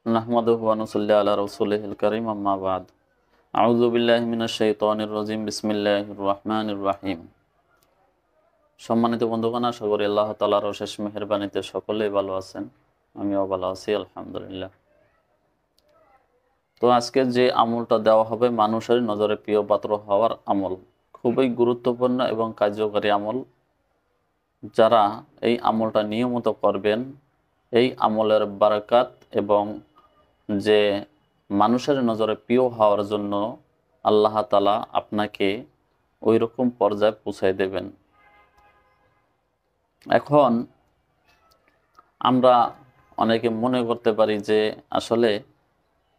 নাহমাদুহু ওয়া নুসাল্লি আলা রাসূলিহিল কারীম আম্মা বাদ। আউযু বিল্লাহি মিনাশ শাইতানির রাজিম। বিসমিল্লাহির রাহমানির রাহিম। সম্মানিত বন্ধুগণ, আশা করি আল্লাহ তাআলার অশেষ মেহেরবানিতে সকলেই ভালো আছেন। আমিও ভালো আছি আলহামদুলিল্লাহ। তো আজকে যে আমলটা দেওয়া হবে মানুষের নজরে প্রিয় পাত্র হওয়ার আমল, খুবই গুরুত্বপূর্ণ এবং কার্যকরী আমল। যারা এই আমলটা নিয়মিত করবেন, এই আমলের বারাকাত এবং যে মানুষের নজরে প্রিয় হওয়ার জন্য আল্লাহ তাআলা আপনাকে ওই রকম পর্যায়ে পৌঁছায় দেবেন। এখন আমরা অনেকে মনে করতে পারি যে আসলে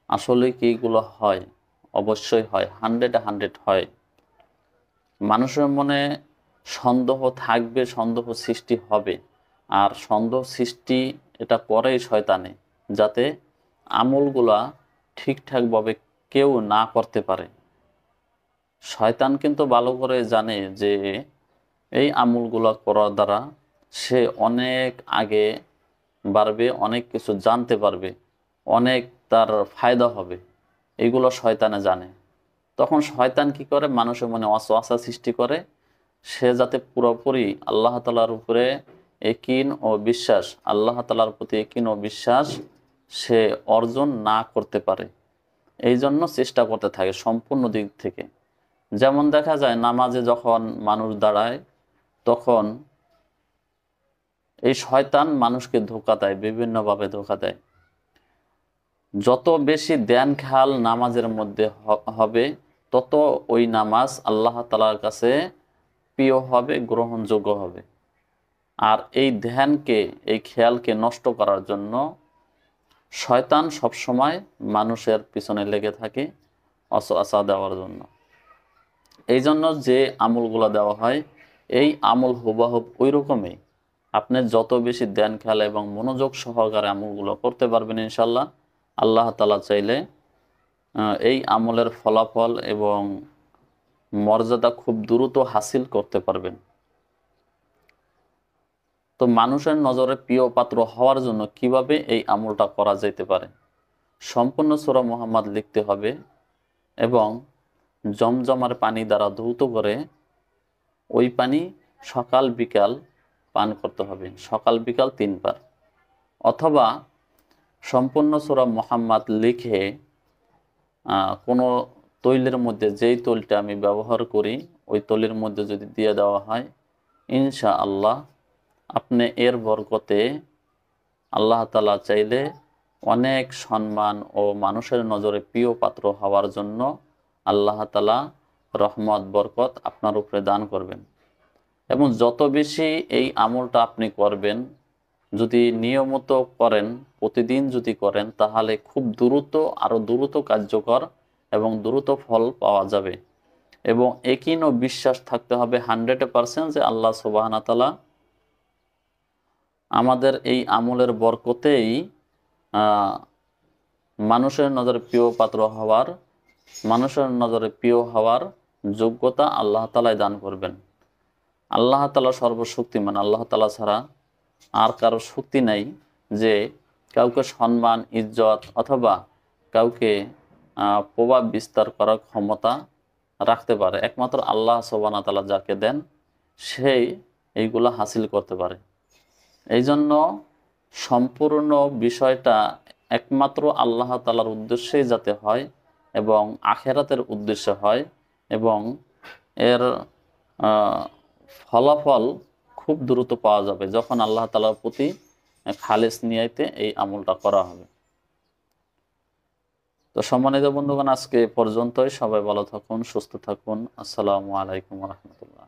আসলে কি এগুলো হয়? অবশ্যই হয়, 100 হয়। মানুষের মনে সন্দেহ থাকবে, সন্দেহ সৃষ্টি হবে। আর সন্দেহ সৃষ্টি এটা করেই শয়তানে, যাতে আমলগুলা ঠিকঠাকভাবে কেউ না করতে পারে। শয়তান কিন্তু ভালো করে জানে যে এই আমলগুলো করার দ্বারা সে অনেক আগে বাড়বে, অনেক কিছু জানতে পারবে, অনেক তার ফায়দা হবে। এগুলো শয়তানে জানে। তখন শয়তান কি করে? মানুষের মনে ওয়াসওয়াসা সৃষ্টি করে, সে যাতে পুরোপুরি আল্লাহ তাআলার উপরে ইয়াকিন ও বিশ্বাস, আল্লাহ তাআলার প্রতি ইয়াকিন ও বিশ্বাস সে অর্জন না করতে পারে। এই জন্য চেষ্টা করতে থাকে সম্পূর্ণ দিক থেকে। যেমন দেখা যায় নামাজে যখন মানুষ দাঁড়ায়, তখন এই শয়তান মানুষকে ধোঁকা দেয়, বিভিন্নভাবে ধোঁকা দেয়। যত বেশি ধ্যান খেয়াল নামাজের মধ্যে হবে, তত ওই নামাজ আল্লাহ তাআলার কাছে প্রিয় হবে, গ্রহণযোগ্য হবে। আর এই ধ্যানকে, এই খেয়ালকে নষ্ট করার জন্য শয়তান সবসময় মানুষের পিছনে লেগে থাকে ওয়াসওয়াসা দেওয়ার জন্য। এই জন্য যে আমলগুলো দেওয়া হয়, এই আমল হুবহুব ওই রকমই। আপনি যত বেশি ধ্যান খেয়াল এবং মনোযোগ সহকারে আমলগুলো করতে পারবেন, ইনশাল্লাহ আল্লাহ তাআলা চাইলে এই আমলের ফলাফল এবং মর্যাদা খুব দ্রুত হাসিল করতে পারবেন। তো মানুষের নজরে প্রিয় পাত্র হওয়ার জন্য কিভাবে এই আমলটা করা যেতে পারে? সম্পূর্ণ সূরা মুহাম্মদ লিখতে হবে এবং জমজমার পানি দ্বারা ধৌত করে ওই পানি সকাল বিকাল পান করতে হবে, সকাল বিকাল 3 বার। অথবা সম্পূর্ণ সূরা মুহাম্মদ লিখে কোনো তৈলের মধ্যে, যেই তৈলটা আমি ব্যবহার করি ওই তৈলের মধ্যে যদি দিয়ে দেওয়া হয়, ইনশাআল্লাহ আপনি এর বরকতে আল্লাহ তাআলা চাইলে অনেক সম্মান ও মানুষের নজরে প্রিয় পাত্র হওয়ার জন্য আল্লাহ তাআলা রহমত বরকত আপনার উপরে দান করবেন। এবং যত বেশি এই আমলটা আপনি করবেন, যদি নিয়মিত করেন, প্রতিদিন যদি করেন, তাহলে খুব দ্রুত, আরও দ্রুত কার্যকর এবং দ্রুত ফল পাওয়া যাবে। এবং ইয়াকিন ও বিশ্বাস থাকতে হবে 100% যে আল্লাহ সুবহানাহু ওয়া তাআলা আমাদের এই আমলের বরকতেই মানুষের নজরে প্রিয় পাত্র হওয়ার, মানুষের নজরে প্রিয় হওয়ার যোগ্যতা আল্লাহ তাআলাই দান করবেন। আল্লাহ তাআলা সর্বশক্তিমান, আল্লাহ তাআলা ছাড়া আর কারো শক্তি নাই যে কাউকে সম্মান, ইজ্জত অথবা কাউকে প্রভাব বিস্তার করার ক্ষমতা রাখতে পারে। একমাত্র আল্লাহ সুবহানাহু ওয়া তাআলা যাকে দেন, সেই এইগুলো হাসিল করতে পারে। এই জন্য সম্পূর্ণ বিষয়টা একমাত্র আল্লাহ তাআলার উদ্দেশ্যেই যাতে হয় এবং আখেরাতের উদ্দেশ্যে হয়, এবং এর ফলাফল খুব দ্রুত পাওয়া যাবে যখন আল্লাহ তাআলার প্রতি খালেস নিয়াতে এই আমলটা করা হবে। তো সম্মানিত বন্ধুগণ, আজকে পর্যন্তই। সবাই ভালো থাকুন, সুস্থ থাকুন। আসসালামু আলাইকুম ওয়া রাহমাতুল্লাহ।